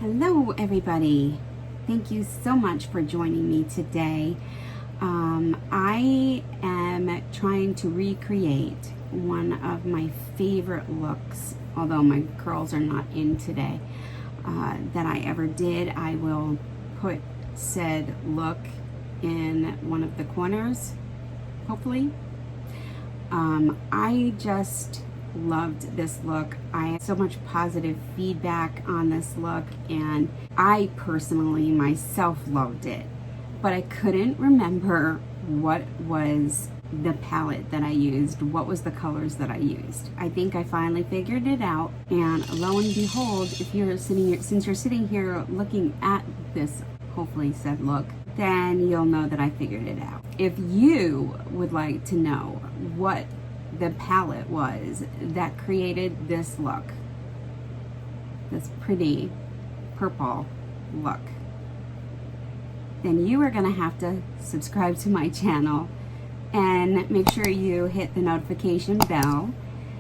Hello everybody, thank you so much for joining me today. I am trying to recreate one of my favorite looks, although my curls are not in today, that I ever did. I will put said look in one of the corners, hopefully. I just loved this look. I had so much positive feedback on this look, and I personally myself loved it, but I couldn't remember what was the palette that I used, what was the colors that I used. I think I finally figured it out, and lo and behold, if you're sitting here, since you're sitting here looking at this hopefully said look, then you'll know that I figured it out. If you would like to know what the palette was that created this look, this pretty purple look, then you are going to have to subscribe to my channel and make sure you hit the notification bell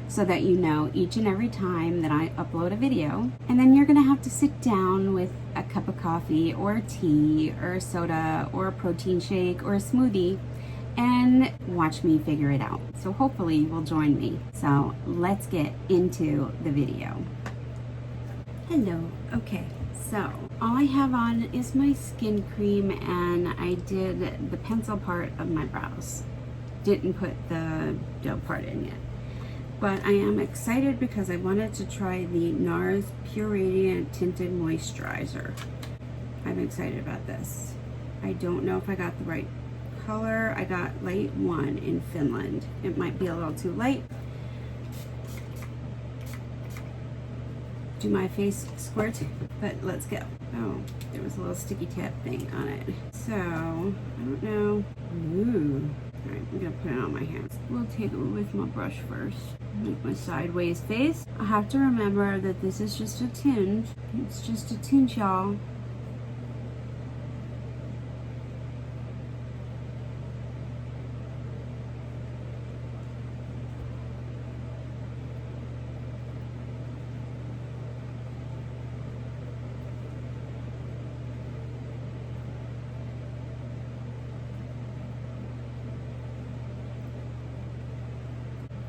so that you know each and every time that I upload a video. And then you're going to have to sit down with a cup of coffee or tea or soda or a protein shake or a smoothie and watch me figure it out. So hopefully you will join me. So let's get into the video. Hello. Okay, so all I have on is my skin cream, and I did the pencil part of my brows. Didn't put the dough part in yet. But I am excited because I wanted to try the NARS Pure Radiant Tinted Moisturizer. I'm excited about this. I don't know if I got the right color. I got light 1 in Finland. It might be a little too light. Do my face squirt, but let's go. Oh, there was a little sticky tap thing on it. So, I don't know. Ooh. Alright, I'm gonna put it on my hands. We'll take it with my brush first. Make my sideways face. I have to remember that this is just a tinge. It's just a tinge, y'all.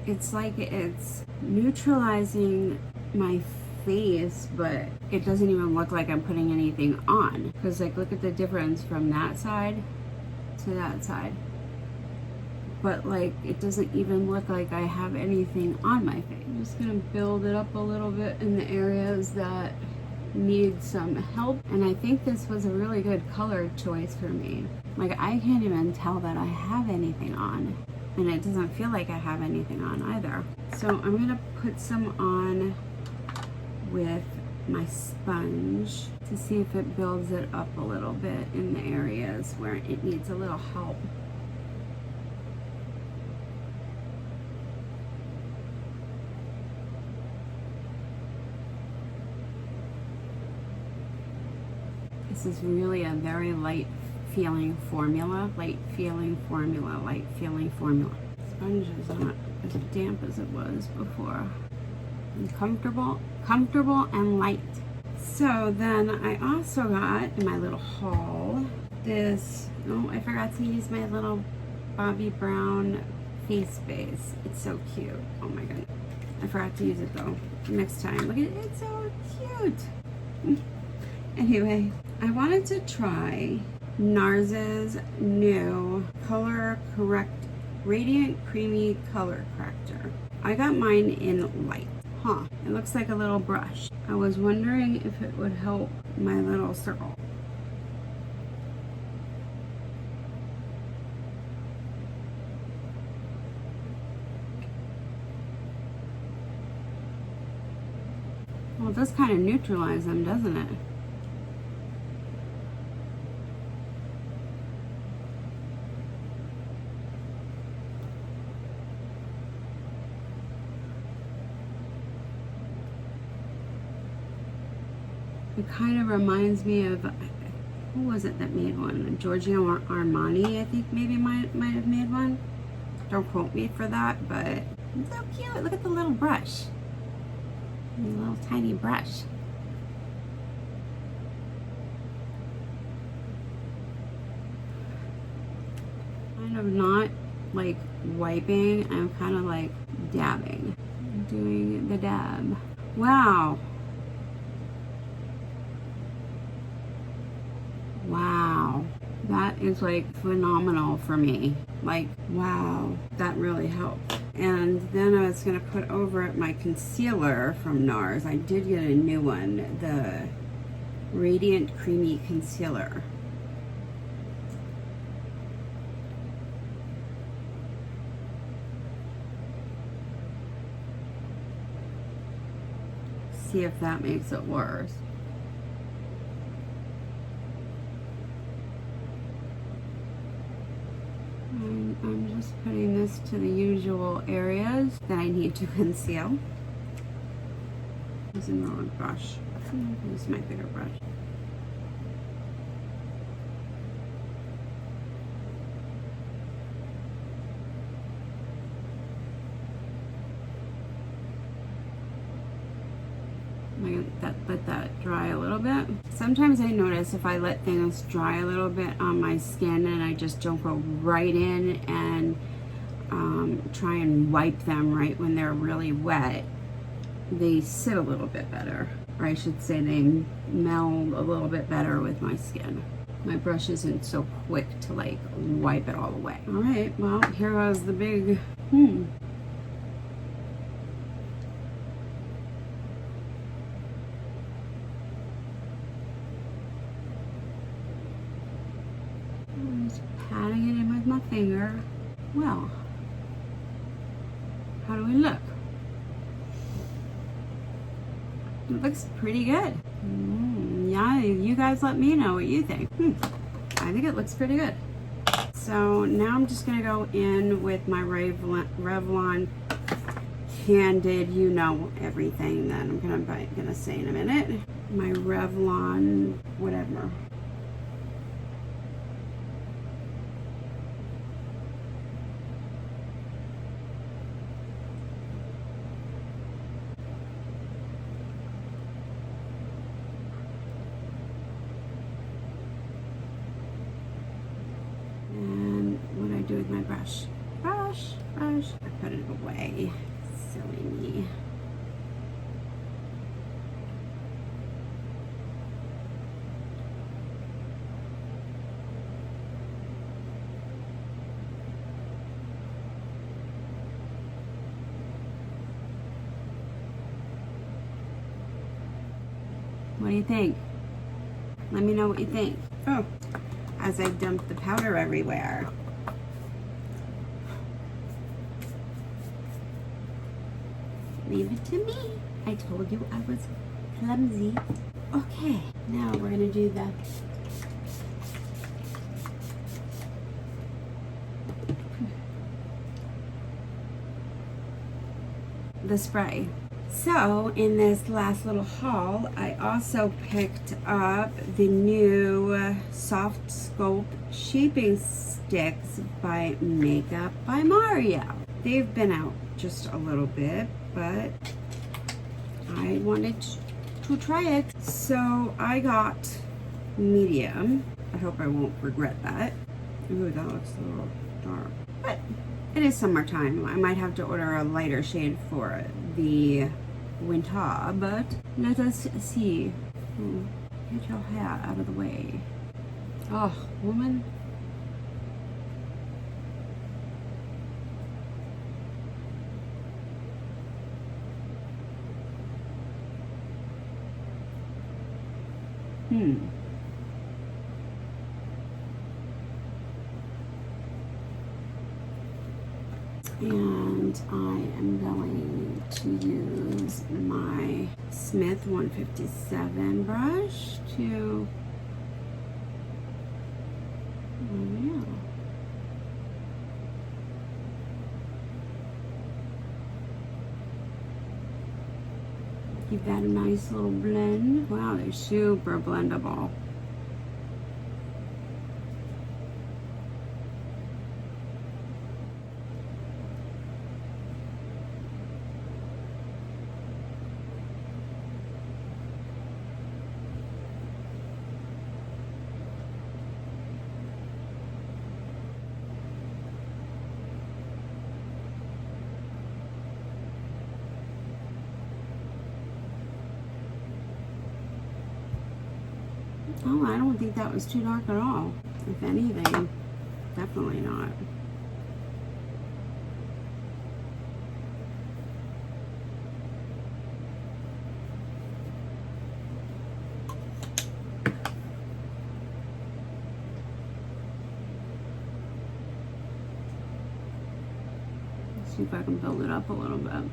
It's like it's neutralizing my face, but it doesn't even look like I'm putting anything on. Because like, look at the difference from that side to that side. But like, it doesn't even look like I have anything on my face. I'm just gonna build it up a little bit in the areas that need some help. And I think this was a really good color choice for me. Like, I can't even tell that I have anything on. And it doesn't feel like I have anything on either. So I'm gonna put some on with my sponge to see if it builds it up a little bit in the areas where it needs a little help. This is really a very light feeling formula, light feeling formula, light feeling formula. Sponge is not as damp as it was before. And comfortable and light. So then I also got in my little haul this, oh, I forgot to use my little Bobbi Brown face base. It's so cute. Oh my god. I forgot to use it though. Next time. Look at it, it's so cute. Anyway, I wanted to try NARS's new Radiant Creamy Color Corrector. I got mine in light. Huh, it looks like a little brush. I was wondering if it would help my little circle. Well, it does kind of neutralize them, doesn't it? It kind of reminds me of, who was it that made one? Giorgio Armani, I think maybe might have made one. Don't quote me for that, but it's so cute. Look at the little brush. A little tiny brush. instead of not like wiping, I'm kind of like dabbing, doing the dab. Wow. Wow. That is like phenomenal for me. Like, wow, that really helped. And then I was gonna put over it my concealer from NARS. I did get a new one, the Radiant Creamy Concealer. See if that makes it worse. And I'm just putting this to the usual areas that I need to conceal. Using the wrong brush. Use my bigger brush. Let that dry a little bit. Sometimes I notice if I let things dry a little bit on my skin and I just don't go right in and try and wipe them right when they're really wet, they sit a little bit better. Or I should say they meld a little bit better with my skin. My brush isn't so quick to like wipe it all away. All right, well, here goes the big, Just patting it in with my finger. Well, how do we look? It looks pretty good. Yeah, you guys let me know what you think. I think it looks pretty good. So now I'm just gonna go in with my Revlon Candid, you know everything that I'm gonna say in a minute. My Revlon whatever. Do with my brush. Brush. I put it away. Silly me. What do you think? Let me know what you think. Oh, as I dump the powder everywhere. Leave it to me. I told you I was clumsy. Okay, now we're gonna do the spray. So in this last little haul, I also picked up the new Soft Sculpt Shaping Sticks by Makeup by Mario. They've been out just a little bit, but I wanted to try it. So I got medium. I hope I won't regret that. Ooh, that looks a little dark. But it is summertime. I might have to order a lighter shade for the winter, but let us see. Get your hair out of the way. Oh, woman. And I am going to use my Smith 157 brush to, give that a nice little blend. Wow, they're super blendable. Oh, I don't think that was too dark at all. If anything, definitely not. Let's see if I can build it up a little bit.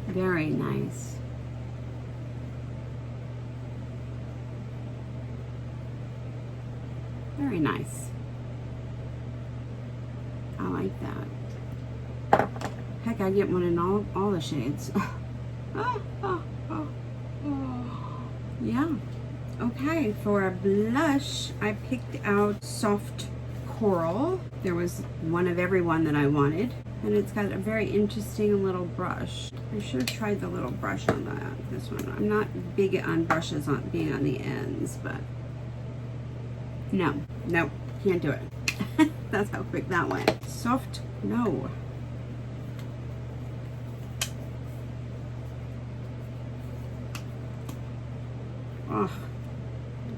Very nice. Very nice. I like that. Heck, I get one in all the shades. Yeah. Okay, for a blush, I picked out Soft Coral. There was one of every one that I wanted. And it's got a very interesting little brush. I should have tried the little brush on this one. I'm not big on brushes being on the ends, but no, can't do it. That's how quick that went. Soft, no. Oh,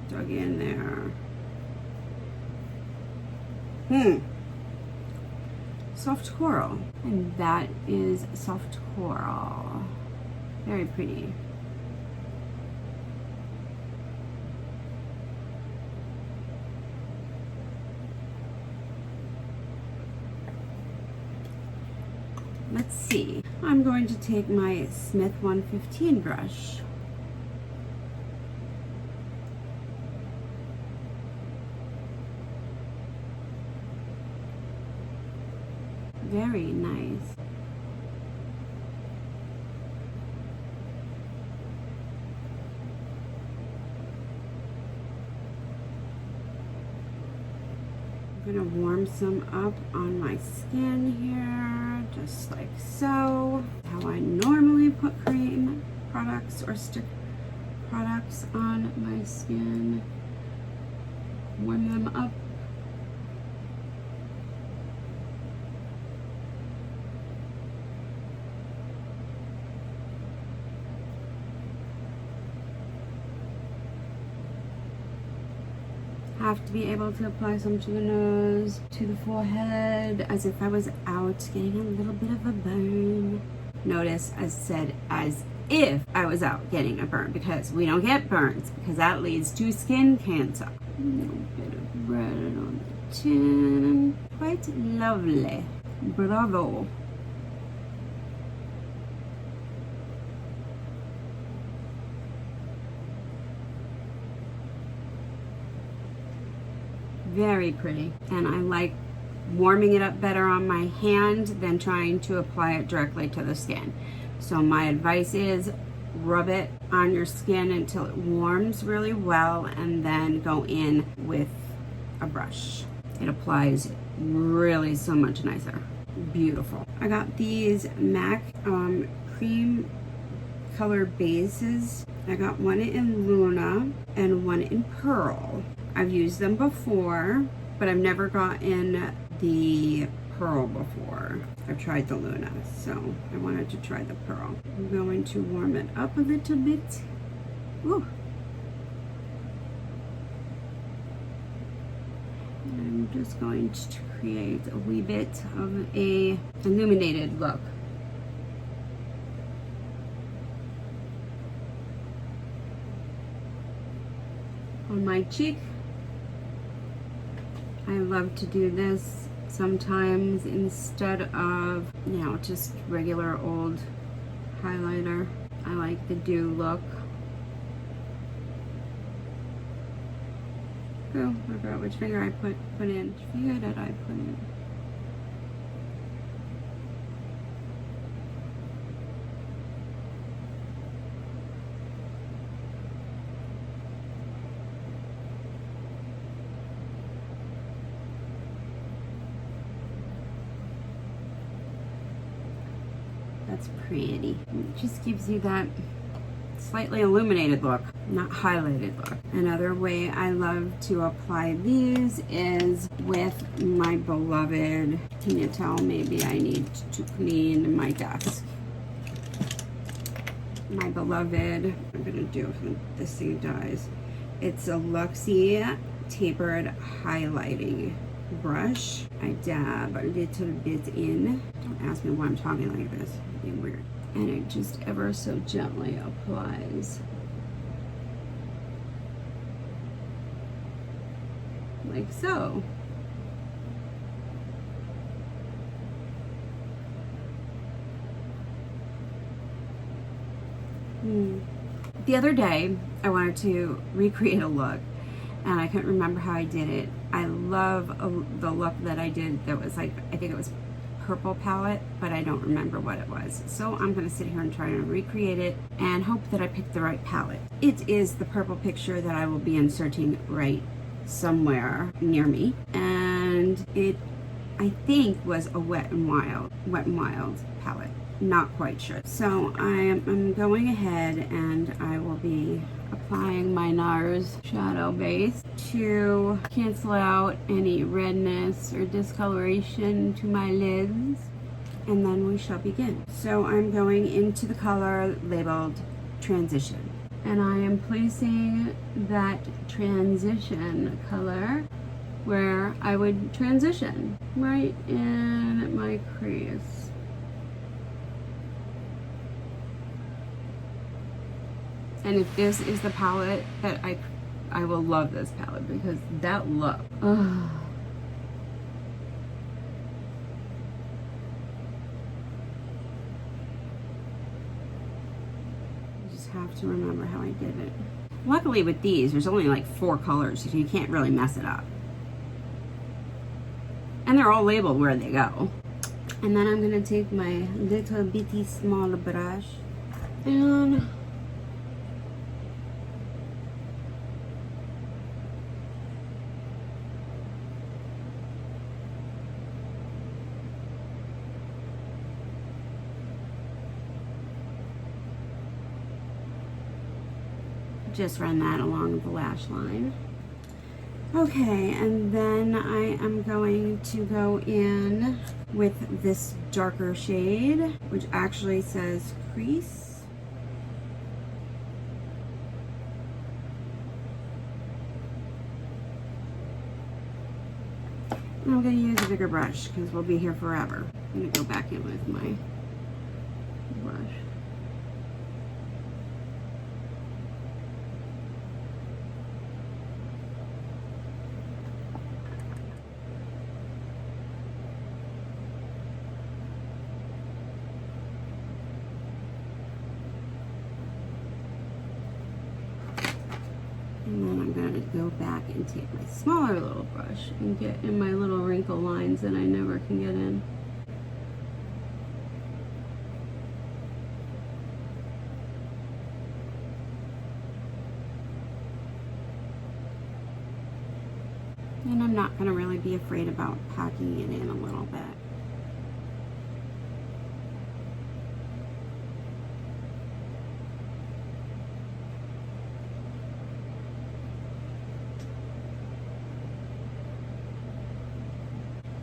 dug in there. Soft Coral, and that is Soft Coral. Very pretty. Let's see. I'm going to take my Smith 115 brush. Very nice. I'm gonna warm some up on my skin here, just like so. How I normally put cream products or stick products on my skin. Warm them up. Have to be able to apply some to the nose, to the forehead, as if I was out getting a little bit of a burn. Notice I said as if I was out getting a burn, because we don't get burns, because that leads to skin cancer. A little bit of red on the chin. Quite lovely. Bravo. Very pretty, and I like warming it up better on my hand than trying to apply it directly to the skin. So my advice is rub it on your skin until it warms really well, and then go in with a brush. It applies really so much nicer. Beautiful. I got these MAC cream color bases. I got one in Luna and one in Pearl. I've used them before, but I've never gotten the Pearl before. I've tried the Luna, so I wanted to try the Pearl. I'm going to warm it up a little bit. Ooh. I'm just going to create a wee bit of a illuminated look. On my cheek. I love to do this sometimes instead of, you know, just regular old highlighter. I like the dew look. Oh, I forgot which finger I put in. Which finger did I put in? That's pretty. It just gives you that slightly illuminated look, not highlighted look. Another way I love to apply these is with my beloved, can you tell maybe I need to clean my desk? My beloved, I'm gonna do if this thing dies. It's a Luxie tapered highlighting brush. I dab a little bit in. Don't ask me why I'm talking like this. It'd be weird. And it just ever so gently applies. Like so. The other day, I wanted to recreate a look, and I couldn't remember how I did it. I love the look that I did that was like, I think it was purple palette, but I don't remember what it was. So I'm gonna sit here and try to recreate it and hope that I picked the right palette. It is the purple picture that I will be inserting right somewhere near me. And it, I think, was a Wet n Wild palette. Not quite sure. So I'm going ahead and I will be applying my NARS shadow base to cancel out any redness or discoloration to my lids, and then we shall begin. So I'm going into the color labeled Transition, and I am placing that transition color where I would transition, right in my crease. And if this is the palette that I will love this palette, because that look, oh. I just have to remember how I did it. Luckily with these, there's only like 4 colors, so you can't really mess it up. And they're all labeled where they go. And then I'm gonna take my little bitty small brush and just run that along the lash line. Okay, and then I am going to go in with this darker shade, which actually says Crease. And I'm going to use a bigger brush because we'll be here forever. I'm going to go back in with my brush. And then I'm going to go back and take my smaller little brush and get in my little wrinkle lines that I never can get in. And I'm not going to really be afraid about packing it in a little bit.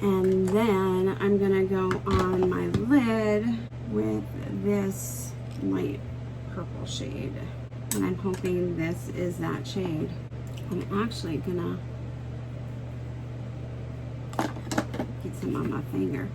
And then I'm gonna go on my lid with this light purple shade. And I'm hoping this is that shade. I'm actually gonna get some on my finger.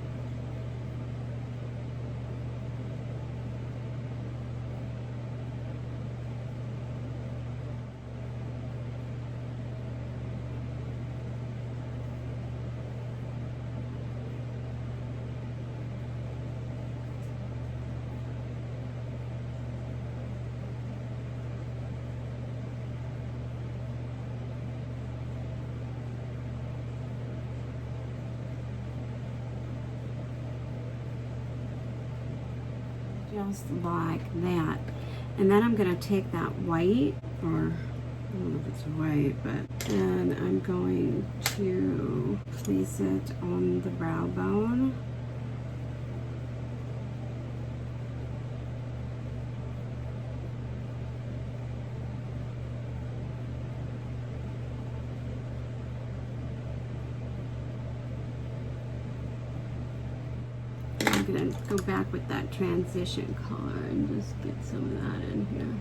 Just like that. And then I'm going to take that white, or I don't know if it's white, but and I'm going to place it on the brow bone. gonna go back with that transition color and just get some of that in here.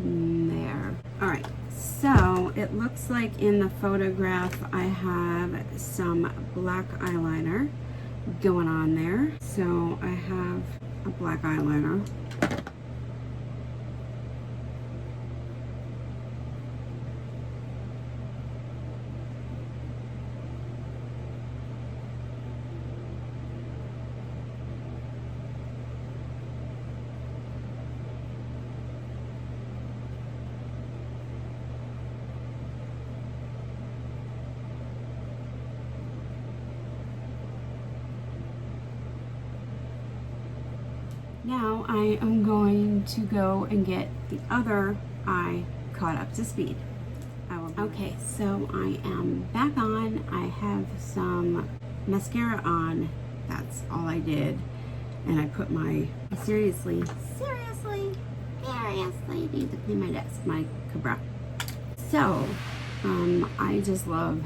There. All right, so it looks like in the photograph I have some black eyeliner going on there. So I have a black eyeliner. Now I am going to go and get the other eye caught up to speed. Okay, so I am back on. I have some mascara on. That's all I did. And I put my, seriously need to clean my desk, my cabra. So, I just love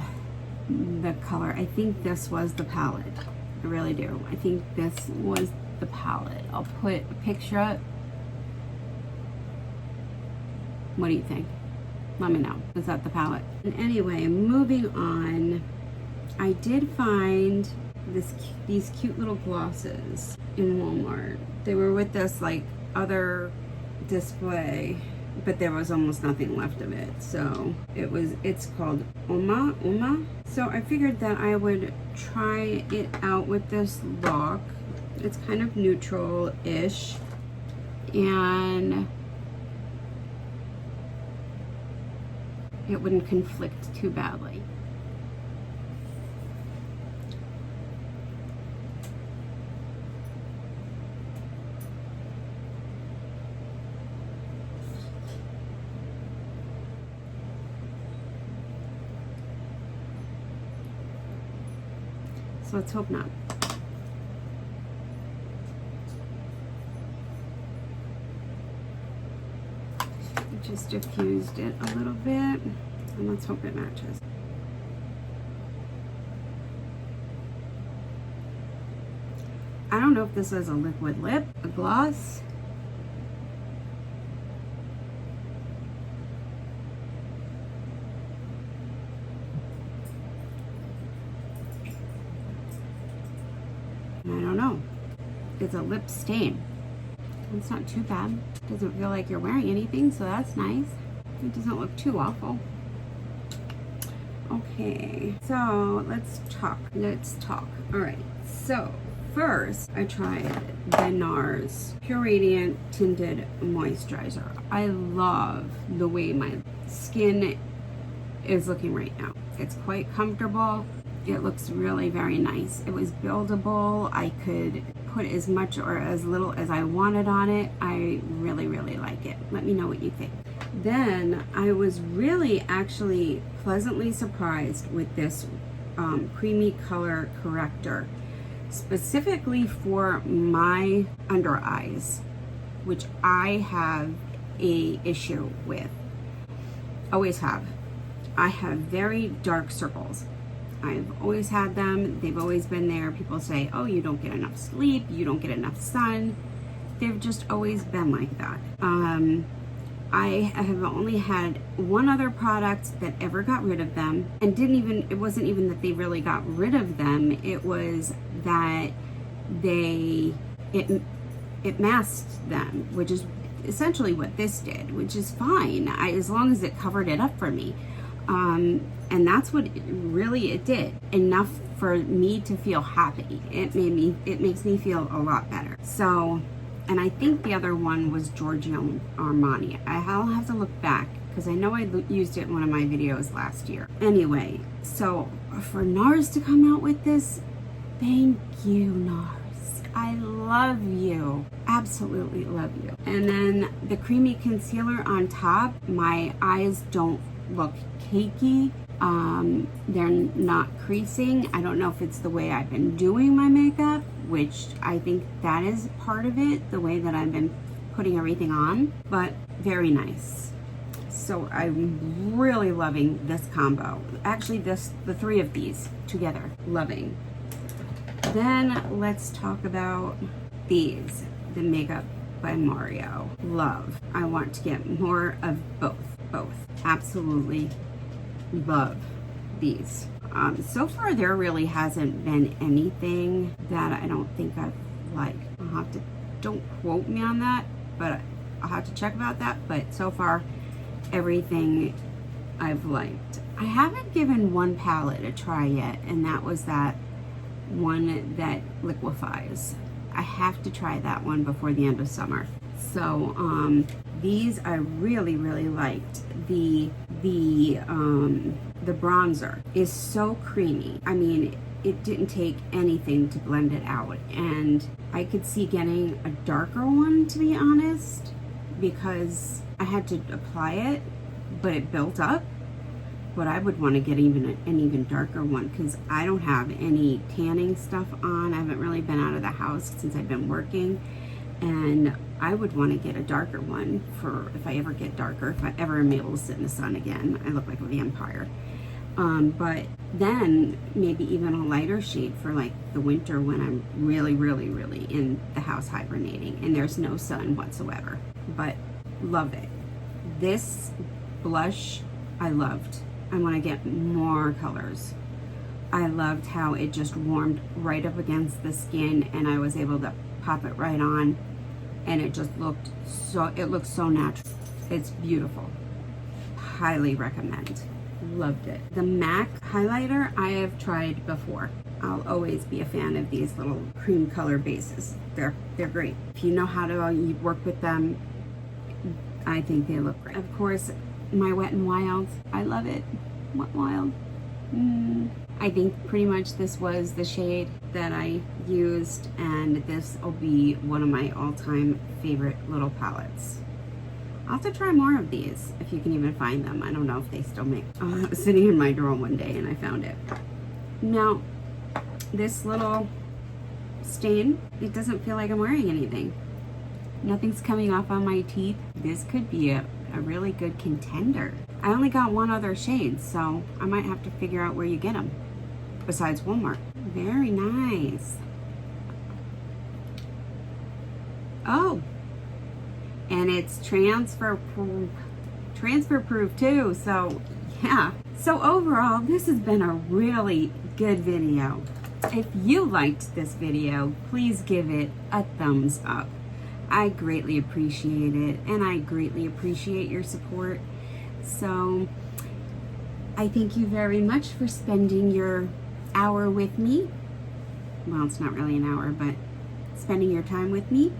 the color. I think this was the palette. I really do. I think this was the palette. I'll put a picture up. What do you think? Let me know. Is that the palette? And anyway, moving on, I did find these cute little glosses in Walmart. They were with this like other display, but there was almost nothing left of it. So it's called Uma. So I figured that I would try it out with this look. It's kind of neutral-ish, and it wouldn't conflict too badly. So let's hope not. Just diffused it a little bit, and let's hope it matches. I don't know if this is a liquid lip, a gloss. I don't know. It's a lip stain. It's not too bad. Doesn't feel like you're wearing anything, so that's nice. It doesn't look too awful. Okay, so let's talk. All right, so first I tried the NARS Pure Radiant Tinted Moisturizer. I love the way my skin is looking right now. It's quite comfortable. It looks really very nice. It was buildable. I could put as much or as little as I wanted on it. I really like it. Let me know what you think. Then I was really actually pleasantly surprised with this creamy color corrector, specifically for my under eyes, which I have a issue with. Always have. I have very dark circles. I've always had them. They've always been there. People say, oh, you don't get enough sleep, you don't get enough sun. They've just always been like that. I have only had one other product that ever got rid of them, and it wasn't even that they really got rid of them. It was that it masked them, which is essentially what this did, which is fine, as long as it covered it up for me. And that's what it did. Enough for me to feel happy. It makes me feel a lot better. So, and I think the other one was Giorgio Armani. I'll have to look back because I know I used it in one of my videos last year. Anyway, so for NARS to come out with this, thank you, NARS. I love you. Absolutely love you. And then the creamy concealer on top, my eyes don't look cakey. They're not creasing. I don't know if it's the way I've been doing my makeup, which I think that is part of it, the way that I've been putting everything on, but very nice. So I'm really loving this combo. Actually, the three of these together, loving. Then let's talk about these, the Makeup by Mario. Love. I want to get more of both. Absolutely love these. So far there really hasn't been anything that I don't think I've liked. I'll have to, don't quote me on that, but I'll have to check about that. But so far everything I've liked. I haven't given one palette a try yet, and that was that one that liquefies. I have to try that one before the end of summer. So these I really liked. The bronzer is so creamy. I mean, it didn't take anything to blend it out, and I could see getting a darker one, to be honest, because I had to apply it, but it built up. But I would want to get an even darker one, because I don't have any tanning stuff on. I haven't really been out of the house since I've been working, and I would want to get a darker one for if I ever get darker, if I ever am able to sit in the sun again. I look like a vampire. But then maybe even a lighter shade for like the winter when I'm really in the house hibernating and there's no sun whatsoever. But love it. This blush I loved. I want to get more colors. I loved how it just warmed right up against the skin, and I was able to pop it right on, and it just looked so, it looks so natural. It's beautiful. Highly recommend. Loved it. The MAC highlighter I have tried before. I'll always be a fan of these little cream color bases. They're great. If you know how to work with them, I think they look great. Of course, my Wet n Wild, I love it. Wet Wild. I think pretty much this was the shade that I used, and this will be one of my all-time favorite little palettes. I'll have to try more of these, if you can even find them. I don't know if they still make. I was sitting in my drawer one day and I found it. Now, this little stain, it doesn't feel like I'm wearing anything. Nothing's coming off on my teeth. This could be a really good contender. I only got one other shade, so I might have to figure out where you get them besides Walmart. Very nice. Oh, and it's transfer proof too, so yeah. So overall, this has been a really good video. If you liked this video, please give it a thumbs up. I greatly appreciate it, and I greatly appreciate your support. So I thank you very much for spending your hour with me. Well, it's not really an hour, but spending your time with me.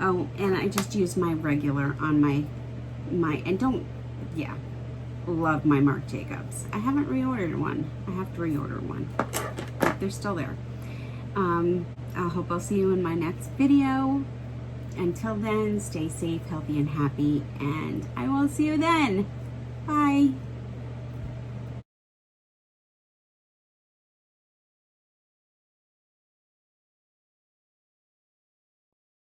Oh, and I just used my regular on my and don't, yeah, love my Marc Jacobs. I haven't reordered one. I have to reorder one. But they're still there. I hope I'll see you in my next video. Until then, stay safe, healthy, and happy, and I will see you then. Bye.